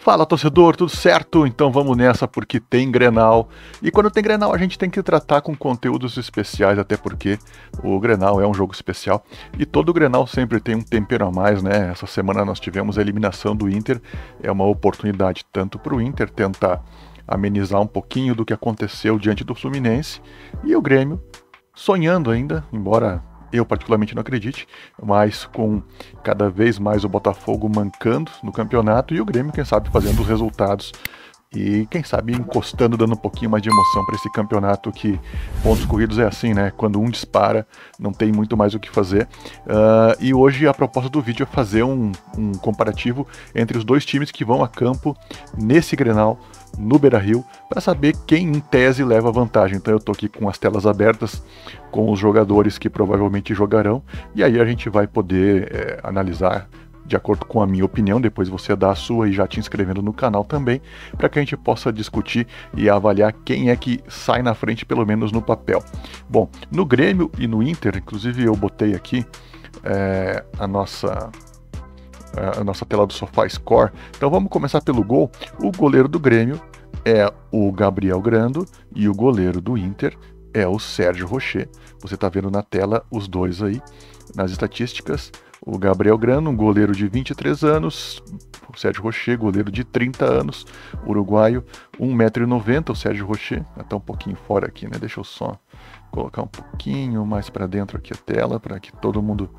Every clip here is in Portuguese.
Fala, torcedor, tudo certo? Então vamos nessa porque tem Grenal. E quando tem Grenal a gente tem que tratar com conteúdos especiais, até porque o Grenal é um jogo especial. E todo Grenal sempre tem um tempero a mais, né? Essa semana nós tivemos a eliminação do Inter. É uma oportunidade tanto para o Inter tentar amenizar um pouquinho do que aconteceu diante do Fluminense. E o Grêmio sonhando ainda, embora eu particularmente não acredite, mas com cada vez mais o Botafogo mancando no campeonato e o Grêmio, quem sabe, fazendo os resultados e quem sabe encostando, dando um pouquinho mais de emoção para esse campeonato que pontos corridos é assim, né? Quando um dispara, não tem muito mais o que fazer. E hoje a proposta do vídeo é fazer um comparativo entre os dois times que vão a campo nesse Grenal, no Beira-Rio, para saber quem em tese leva vantagem. Então eu tô aqui com as telas abertas, com os jogadores que provavelmente jogarão, e aí a gente vai poder analisar de acordo com a minha opinião, depois você dá a sua e já te inscrevendo no canal também, para que a gente possa discutir e avaliar quem é que sai na frente, pelo menos no papel. Bom, no Grêmio e no Inter, inclusive eu botei aqui a nossa tela do SofaScore. Então vamos começar pelo gol. O goleiro do Grêmio é o Gabriel Grando e o goleiro do Inter é o Sérgio Rocher. Você está vendo na tela os dois aí nas estatísticas. O Gabriel Grando, um goleiro de 23 anos, o Sérgio Rocher, goleiro de 30 anos, uruguaio, 1,90 m, o Sérgio Rocher, está um pouquinho fora aqui, né? Deixa eu só colocar um pouquinho mais para dentro aqui a tela, para que todo mundo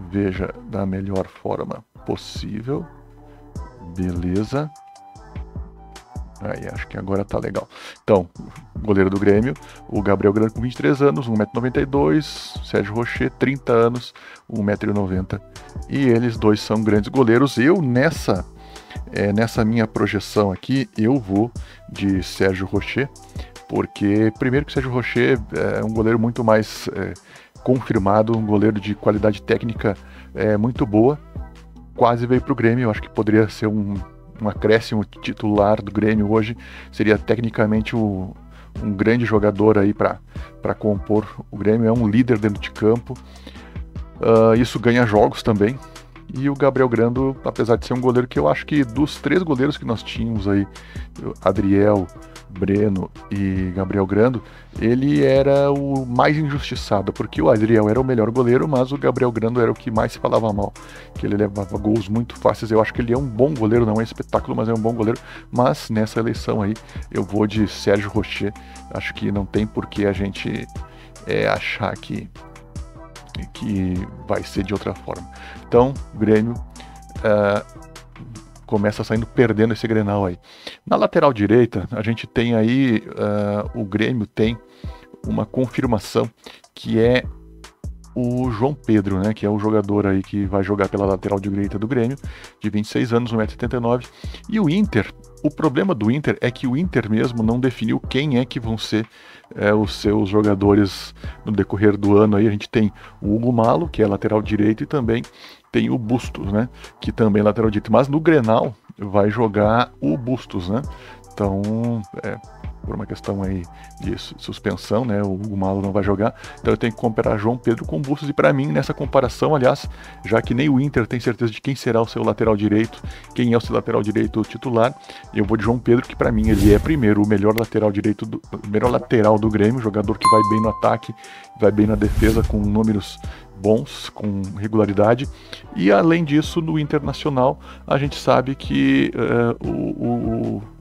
veja da melhor forma possível. Beleza. Aí, acho que agora tá legal. Então, goleiro do Grêmio, o Gabriel Grando com 23 anos, 1,92 m, Sérgio Rocher, 30 anos, 1,90 m. E eles dois são grandes goleiros. Eu, nessa minha projeção aqui, eu vou de Sérgio Rocher, porque, primeiro que o Sérgio Rocher é um goleiro muito mais confirmado, um goleiro de qualidade técnica muito boa. Quase veio pro Grêmio, eu acho que poderia ser um acréscimo titular do Grêmio hoje, seria tecnicamente um grande jogador aí para compor o Grêmio, é um líder dentro de campo, isso ganha jogos também. E o Gabriel Grando, apesar de ser um goleiro que eu acho que dos três goleiros que nós tínhamos aí, Adriel, Breno e Gabriel Grando, ele era o mais injustiçado, porque o Adriel era o melhor goleiro, mas o Gabriel Grando era o que mais se falava mal, que ele levava gols muito fáceis. Eu acho que ele é um bom goleiro, não é um espetáculo, mas é um bom goleiro. Mas nessa eleição aí, eu vou de Sérgio Rocher. Acho que não tem por que a gente achar que vai ser de outra forma. Então, o Grêmio começa saindo perdendo esse Grenal aí. Na lateral direita, a gente tem aí, o Grêmio tem uma confirmação que é o João Pedro, né, que é o jogador aí que vai jogar pela lateral direita do Grêmio, de 26 anos, 1,79 m. E o Inter, o problema do Inter é que o Inter mesmo não definiu quem é que vão ser os seus jogadores no decorrer do ano. Aí a gente tem o Hugo Malo, que é lateral direito, e também tem o Bustos, né, que também é lateral direito. Mas no Grenal vai jogar o Bustos, né? Então, por uma questão aí de suspensão, né, o Hugo Malo não vai jogar, então eu tenho que comparar João Pedro com Bustos, e para mim, nessa comparação, aliás, já que nem o Inter tem certeza de quem será o seu lateral direito, quem é o seu lateral direito titular, eu vou de João Pedro, que para mim ele é primeiro o melhor lateral direito, o melhor lateral do Grêmio, jogador que vai bem no ataque, vai bem na defesa, com números bons, com regularidade. E além disso, no Internacional, a gente sabe que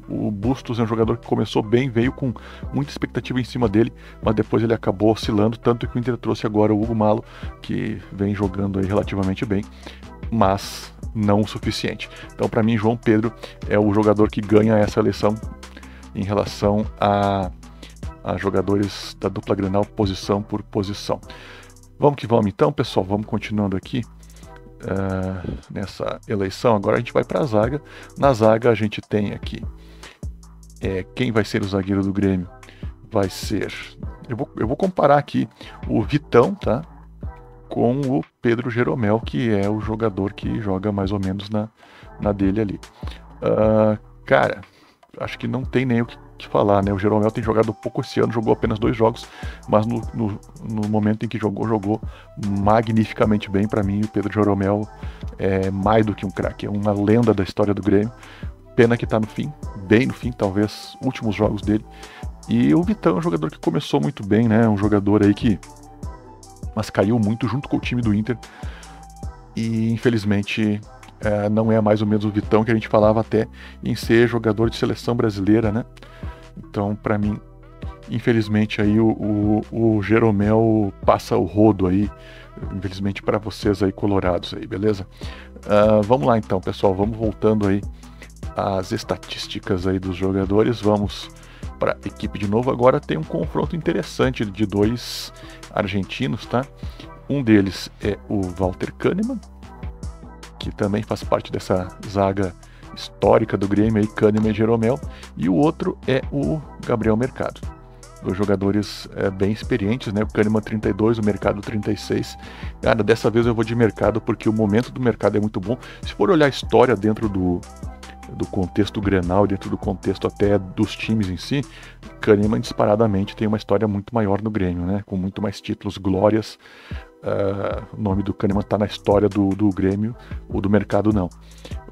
o Bustos é um jogador que começou bem, veio com muita expectativa em cima dele, mas depois ele acabou oscilando, tanto que o Inter trouxe agora o Hugo Malo, que vem jogando aí relativamente bem, mas não o suficiente. Então, para mim, João Pedro é o jogador que ganha essa eleição em relação a jogadores da dupla Grenal, posição por posição. Vamos que vamos então, pessoal, vamos continuando aqui nessa eleição. Agora a gente vai para a zaga. Na zaga a gente tem aqui quem vai ser o zagueiro do Grêmio. Vai ser, eu vou comparar aqui o Vitão, tá, com o Pedro Jeromel, que é o jogador que joga mais ou menos na dele ali. Cara, acho que não tem nem o que falar, né? O Jeromel tem jogado pouco esse ano, jogou apenas 2 jogos, mas no momento em que jogou magnificamente bem. Para mim, o Pedro Jeromel é mais do que um craque, é uma lenda da história do Grêmio. Pena que tá no fim, bem no fim, talvez últimos jogos dele. E o Vitão é um jogador que começou muito bem, né? Um jogador aí que mas caiu muito junto com o time do Inter. E infelizmente não é mais ou menos o Vitão que a gente falava até em ser jogador de seleção brasileira, né? Então, para mim, infelizmente aí o Jeromel passa o rodo aí, infelizmente para vocês aí colorados aí, beleza? Vamos lá então, pessoal, vamos voltando aí às estatísticas aí dos jogadores, vamos para a equipe de novo. Agora tem um confronto interessante de dois argentinos, tá? Um deles é o Walter Kahneman, que também faz parte dessa zaga histórica do Grêmio aí, Kahneman e Jeromel, e o outro é o Gabriel Mercado. Dois jogadores bem experientes, né? O Kahneman 32, o Mercado 36. Cara, dessa vez eu vou de Mercado porque o momento do Mercado é muito bom. Se for olhar a história dentro do contexto Grenal, dentro do contexto até dos times em si, Kahneman disparadamente tem uma história muito maior no Grêmio, né? Com muito mais títulos, glórias. O nome do Kahneman está na história do Grêmio, o do Mercado não.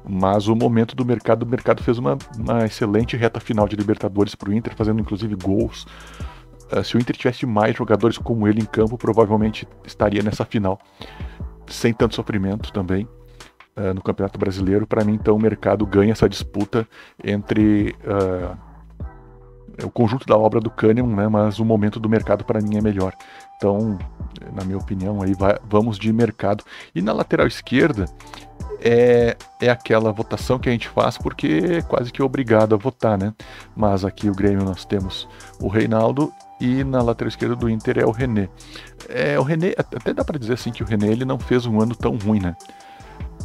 Mas o momento do Mercado fez uma excelente reta final de Libertadores para o Inter, fazendo inclusive gols. Se o Inter tivesse mais jogadores como ele em campo, provavelmente estaria nessa final, sem tanto sofrimento também. No Campeonato Brasileiro, para mim então o Mercado ganha essa disputa entre o conjunto da obra do Kahneman, né, mas o momento do Mercado para mim é melhor. Então, na minha opinião, aí vamos de Mercado. E na lateral esquerda é aquela votação que a gente faz porque é quase que obrigado a votar, né? Mas aqui o Grêmio nós temos o Reinaldo e na lateral esquerda do Inter é o René. O René, até dá para dizer assim que o René ele não fez um ano tão ruim, né?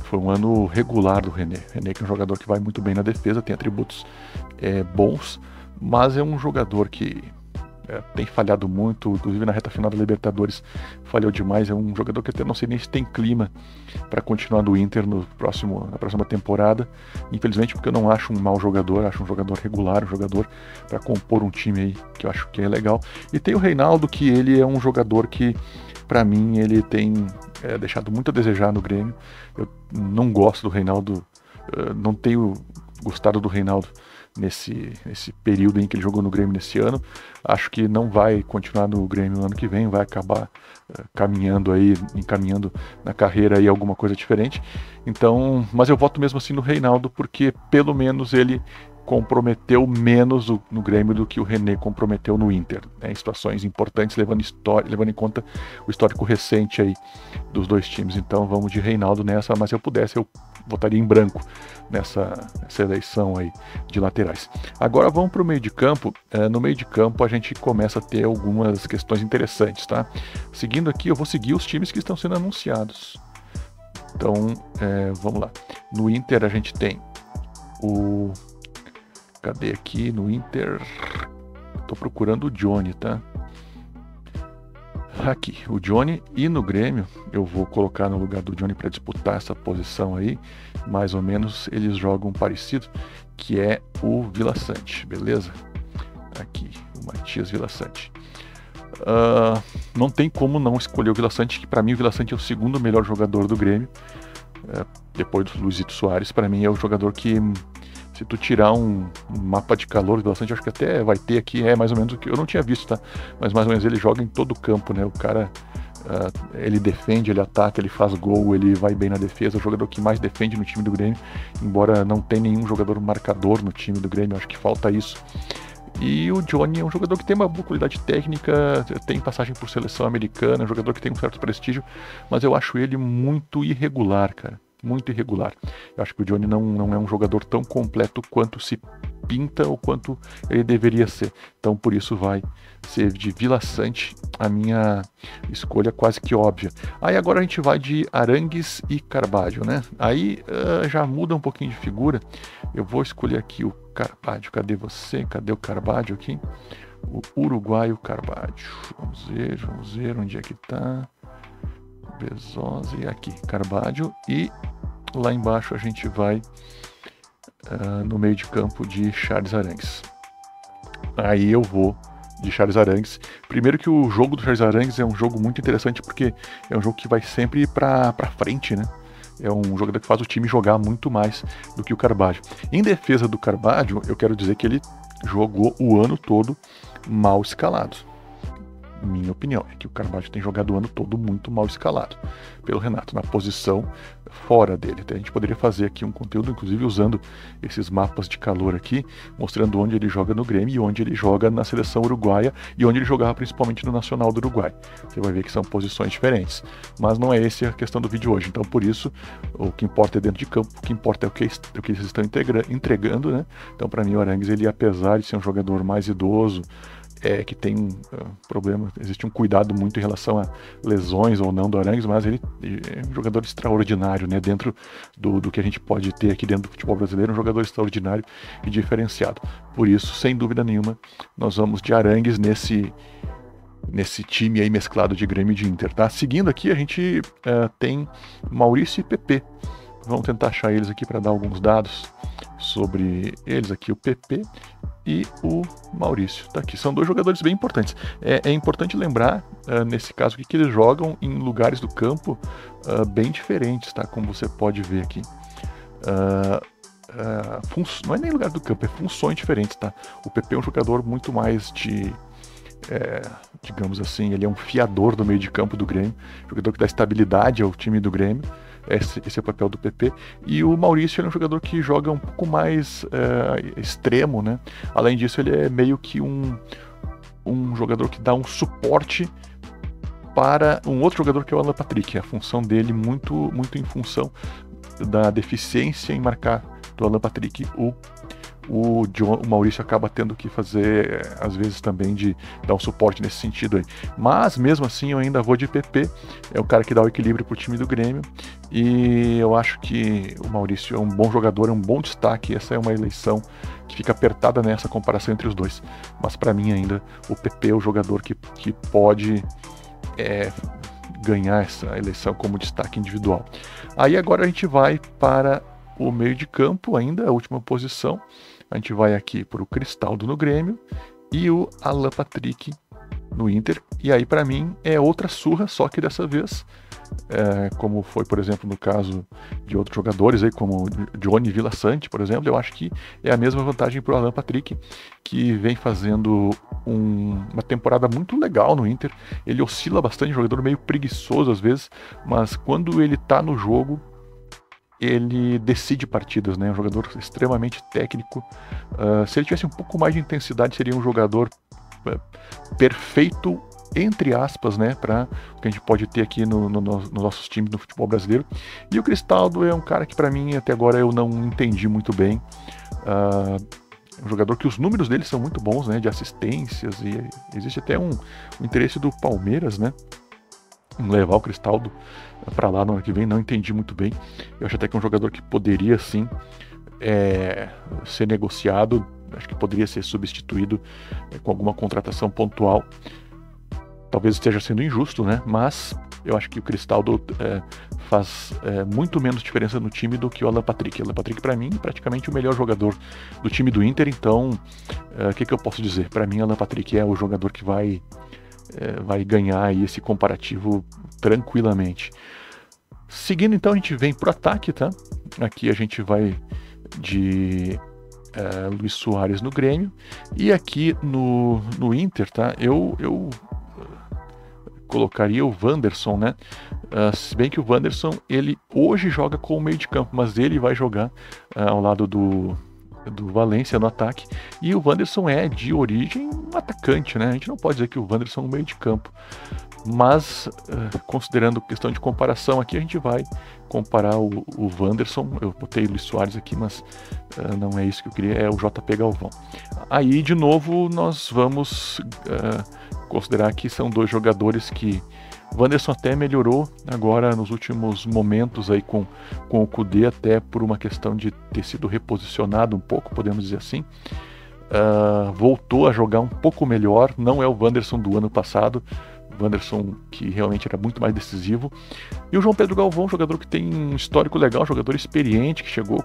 Foi um ano regular do René. René que é um jogador que vai muito bem na defesa, tem atributos bons, mas é um jogador que tem falhado muito, inclusive na reta final da Libertadores falhou demais. É um jogador que até não sei nem se tem clima para continuar no Inter na próxima temporada, infelizmente, porque eu não acho um mau jogador, acho um jogador regular, um jogador para compor um time aí que eu acho que é legal. E tem o Reinaldo, que ele é um jogador que para mim ele tem deixado muito a desejar no Grêmio. Eu não gosto do Reinaldo, não tenho gostado do Reinaldo nesse período em que ele jogou no Grêmio nesse ano. Acho que não vai continuar no Grêmio no ano que vem, vai acabar encaminhando na carreira aí alguma coisa diferente. Então, mas eu voto mesmo assim no Reinaldo, porque pelo menos ele comprometeu menos no Grêmio do que o René comprometeu no Inter, né, em situações importantes, levando em conta o histórico recente aí dos dois times. Então vamos de Reinaldo nessa, mas se eu pudesse eu votaria em branco nessa eleição aí de laterais. Agora vamos para o meio de campo. No meio de campo a gente começa a ter algumas questões interessantes, tá? Seguindo aqui, eu vou seguir os times que estão sendo anunciados. Então vamos lá. No Inter a gente tem o... Cadê aqui no Inter? Tô procurando o Johnny, tá? Aqui, o Johnny. E no Grêmio, eu vou colocar no lugar do Johnny para disputar essa posição aí. Mais ou menos eles jogam parecido, que é o Vila Sante, beleza? Aqui, o Matias Vila Sante. Não tem como não escolher o Vila Sante, que para mim o Vila Sante é o segundo melhor jogador do Grêmio. Depois do Luizito Soares, para mim é o jogador que... Se tu tirar um mapa de calor bastante, acho que até vai ter aqui, mais ou menos o que eu não tinha visto, tá? Mas mais ou menos ele joga em todo o campo, né? O cara, ele defende, ele ataca, ele faz gol, ele vai bem na defesa. É o jogador que mais defende no time do Grêmio, embora não tenha nenhum jogador marcador no time do Grêmio, acho que falta isso. E o Johnny é um jogador que tem uma boa qualidade técnica, tem passagem por seleção americana, é um jogador que tem um certo prestígio, mas eu acho ele muito irregular, cara. Muito irregular. Eu acho que o Johnny não é um jogador tão completo quanto se pinta ou quanto ele deveria ser. Então por isso vai ser de Vila Sante a minha escolha quase que óbvia. Aí agora a gente vai de Arangues e Carvalho, né? Aí já muda um pouquinho de figura. Eu vou escolher aqui o Carvalho. Cadê você? Cadê o Carvalho aqui? O uruguaio Carvalho. Vamos ver onde é que tá. Bezosa, aqui, Carvalho, e lá embaixo a gente vai no meio de campo de Charles Arangues. Aí eu vou de Charles Arangues. Primeiro que o jogo do Charles Arangues é um jogo muito interessante porque é um jogo que vai sempre pra frente, né? é um jogador que faz o time jogar muito mais do que o Carbaggio. Em defesa do Carbaggio, eu quero dizer que ele jogou o ano todo mal escalado. Minha opinião é que o Carbaggio tem jogado o ano todo muito mal escalado pelo Renato, na posição fora dele. A gente poderia fazer aqui um conteúdo, inclusive usando esses mapas de calor aqui, mostrando onde ele joga no Grêmio e onde ele joga na seleção uruguaia e onde ele jogava principalmente no Nacional do Uruguai. Você vai ver que são posições diferentes, mas não é essa a questão do vídeo hoje. Então, por isso, o que importa é dentro de campo, o que importa é o que eles estão entregando, né? Então, para mim, o Arangues, ele, apesar de ser um jogador mais idoso, que tem um problema, existe um cuidado muito em relação a lesões ou não do Arangues, mas ele é um jogador extraordinário, né? Dentro do que a gente pode ter aqui dentro do futebol brasileiro, um jogador extraordinário e diferenciado. Por isso, sem dúvida nenhuma, nós vamos de Arangues nesse time aí mesclado de Grêmio e de Inter, tá? Seguindo aqui, a gente tem Maurício e PP. Vamos tentar achar eles aqui para dar alguns dados sobre eles aqui, o PP e o Maurício. Tá aqui, são dois jogadores bem importantes. É importante lembrar, nesse caso, que eles jogam em lugares do campo bem diferentes, tá? Como você pode ver aqui. Não é nem lugar do campo, é funções diferentes, tá? O PP é um jogador muito mais de... digamos assim, ele é um fiador do meio de campo do Grêmio, jogador que dá estabilidade ao time do Grêmio. Esse é o papel do PP. E o Maurício, ele é um jogador que joga um pouco mais extremo, né? Além disso, ele é meio que um jogador que dá um suporte para um outro jogador que é o Alan Patrick. A função dele muito, muito em função da deficiência em marcar do Alan Patrick. O Maurício acaba tendo que fazer, às vezes, também de dar um suporte nesse sentido aí. Mas, mesmo assim, eu ainda vou de PP. É o cara que dá o equilíbrio pro time do Grêmio. E eu acho que o Maurício é um bom jogador, é um bom destaque. Essa é uma eleição que fica apertada nessa comparação entre os dois. Mas, para mim, ainda, o PP é o jogador que pode ganhar essa eleição como destaque individual. Aí, agora, a gente vai para o meio de campo, ainda a última posição. A gente vai aqui para o Cristaldo no Grêmio e o Alan Patrick no Inter. E aí, para mim, é outra surra, só que dessa vez, como foi, por exemplo, no caso de outros jogadores, aí, como Johnny Villasante, por exemplo, eu acho que é a mesma vantagem para o Alan Patrick, que vem fazendo uma temporada muito legal no Inter. Ele oscila bastante, jogador meio preguiçoso às vezes, mas quando ele está no jogo, ele decide partidas, né? Um jogador extremamente técnico. Se ele tivesse um pouco mais de intensidade, seria um jogador perfeito, entre aspas, né? Para o que a gente pode ter aqui nos nossos times do futebol brasileiro. E o Cristaldo é um cara que, para mim, até agora eu não entendi muito bem. É um jogador que os números dele são muito bons, né? De assistências, e existe até um interesse do Palmeiras, né? Em levar o Cristaldo para lá no ano que vem, não entendi muito bem. Eu acho até que é um jogador que poderia sim ser negociado, acho que poderia ser substituído com alguma contratação pontual. Talvez esteja sendo injusto, né? Mas eu acho que o Cristaldo faz muito menos diferença no time do que o Alan Patrick. O Alan Patrick, para mim, é praticamente o melhor jogador do time do Inter. Então, o que eu posso dizer? Para mim, o Alan Patrick é o jogador que vai ganhar aí esse comparativo tranquilamente. Seguindo, então, a gente vem pro ataque, tá? Aqui a gente vai de Luis Soares no Grêmio. E aqui no Inter, tá? Eu colocaria o Wanderson, né? Se bem que o Wanderson, ele hoje joga com o meio de campo, mas ele vai jogar ao lado do Valência no ataque, e o Wanderson é de origem um atacante, né? A gente não pode dizer que o Wanderson é um meio de campo, mas considerando questão de comparação aqui, a gente vai comparar o Wanderson. Eu botei o Luis Soares aqui, mas não é isso que eu queria, é o JP Galvão. Aí, de novo, nós vamos considerar que são dois jogadores que o Wanderson até melhorou agora nos últimos momentos aí com o Kudê, até por uma questão de ter sido reposicionado um pouco, podemos dizer assim. Voltou a jogar um pouco melhor, não é o Wanderson do ano passado, o Wanderson que realmente era muito mais decisivo. E o João Pedro Galvão, jogador que tem um histórico legal, jogador experiente, que chegou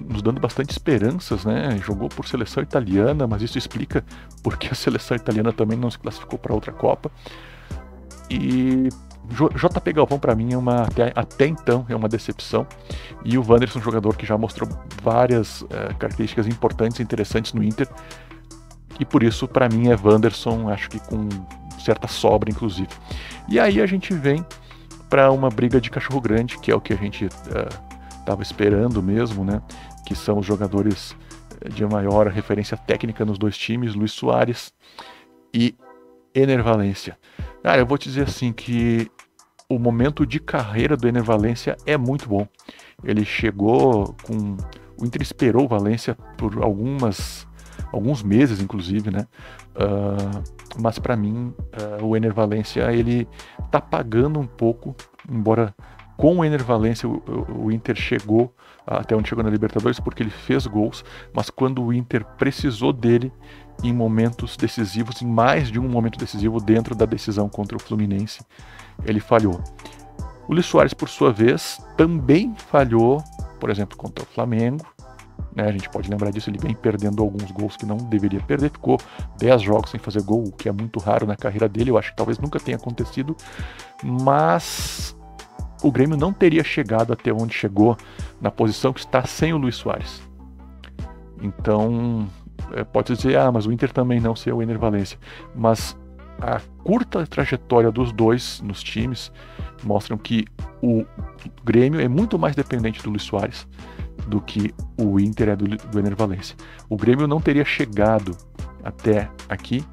nos dando bastante esperanças, né? Jogou por seleção italiana, mas isso explica porque a seleção italiana também não se classificou para outra Copa. E JP Galvão para mim até então é uma decepção, e o Wanderson, jogador que já mostrou várias características importantes e interessantes no Inter, e por isso para mim é Wanderson, acho que com certa sobra inclusive. E aí a gente vem para uma briga de cachorro grande, que é o que a gente estava esperando mesmo, né? Que são os jogadores de maior referência técnica nos dois times, Luis Soares e Ener Valencia. Cara, eu vou te dizer assim que o momento de carreira do Ener Valencia é muito bom. Ele chegou com... O Inter esperou o Valencia por alguns meses, inclusive, né? Mas para mim, o Ener Valencia, ele tá pagando um pouco, embora com o Ener Valencia o Inter chegou até onde chegou na Libertadores, porque ele fez gols, mas quando o Inter precisou dele em momentos decisivos, em mais de um momento decisivo dentro da decisão contra o Fluminense, ele falhou. O Luis Soares, por sua vez, também falhou, por exemplo, contra o Flamengo, né? A gente pode lembrar disso, ele vem perdendo alguns gols que não deveria perder, ficou 10 jogos sem fazer gol, o que é muito raro na carreira dele, eu acho que talvez nunca tenha acontecido, mas o Grêmio não teria chegado até onde chegou na posição que está sem o Luis Soares. Então, pode dizer, mas o Inter também não ser o Ener Valencia, mas a curta trajetória dos dois nos times mostram que o Grêmio é muito mais dependente do Luis Soares do que o Inter é do Ener Valencia. O Grêmio não teria chegado até aqui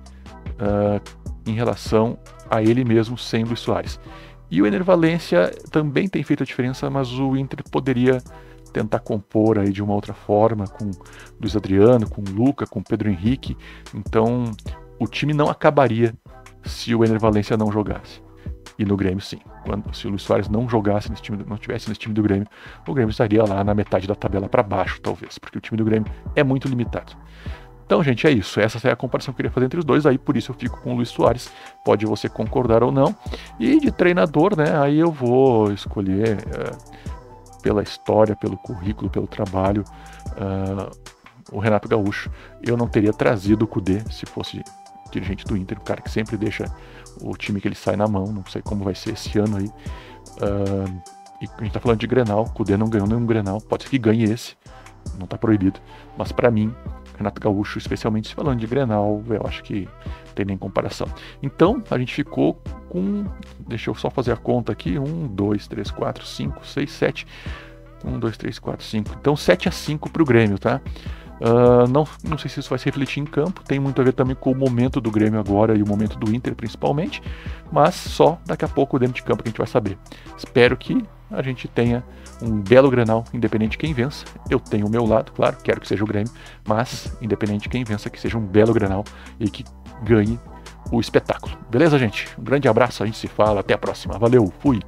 em relação a ele mesmo sem Luis Soares. E o Ener Valencia também tem feito a diferença, mas o Inter poderia tentar compor aí de uma outra forma, com Luiz Adriano, com Luca, com Pedro Henrique. Então, o time não acabaria se o Ener Valencia não jogasse. E no Grêmio, sim. Se o Luis Soares não jogasse nesse time, não estivesse nesse time do Grêmio, o Grêmio estaria lá na metade da tabela para baixo, talvez, porque o time do Grêmio é muito limitado. Então, gente, é isso. Essa é a comparação que eu queria fazer entre os dois. Aí, por isso, eu fico com o Luis Soares. Pode você concordar ou não. E de treinador, né? Aí eu vou escolher pela história, pelo currículo, pelo trabalho, o Renato Gaúcho. Eu não teria trazido o Kudê se fosse dirigente do Inter, o cara que sempre deixa o time que ele sai na mão. Não sei como vai ser esse ano aí. E a gente tá falando de Grenal. O Kudê não ganhou nenhum Grenal. Pode ser que ganhe esse. Não tá proibido. Mas para mim, Renato Gaúcho, especialmente se falando de Grenal, eu acho que não tem nem comparação. Então, a gente ficou com... Deixa eu só fazer a conta aqui. 1, 2, 3, 4, 5, 6, 7. 1, 2, 3, 4, 5. Então, 7-5 pro Grêmio, tá? Não sei se isso vai se refletir em campo. Tem muito a ver também com o momento do Grêmio agora e o momento do Inter, principalmente. Mas só daqui a pouco dentro de campo que a gente vai saber. Espero que a gente tenha um belo Grenal, independente de quem vença. Eu tenho o meu lado, claro, quero que seja o Grêmio, mas independente de quem vença, que seja um belo Grenal e que ganhe o espetáculo. Beleza, gente? Um grande abraço, a gente se fala, até a próxima. Valeu, fui!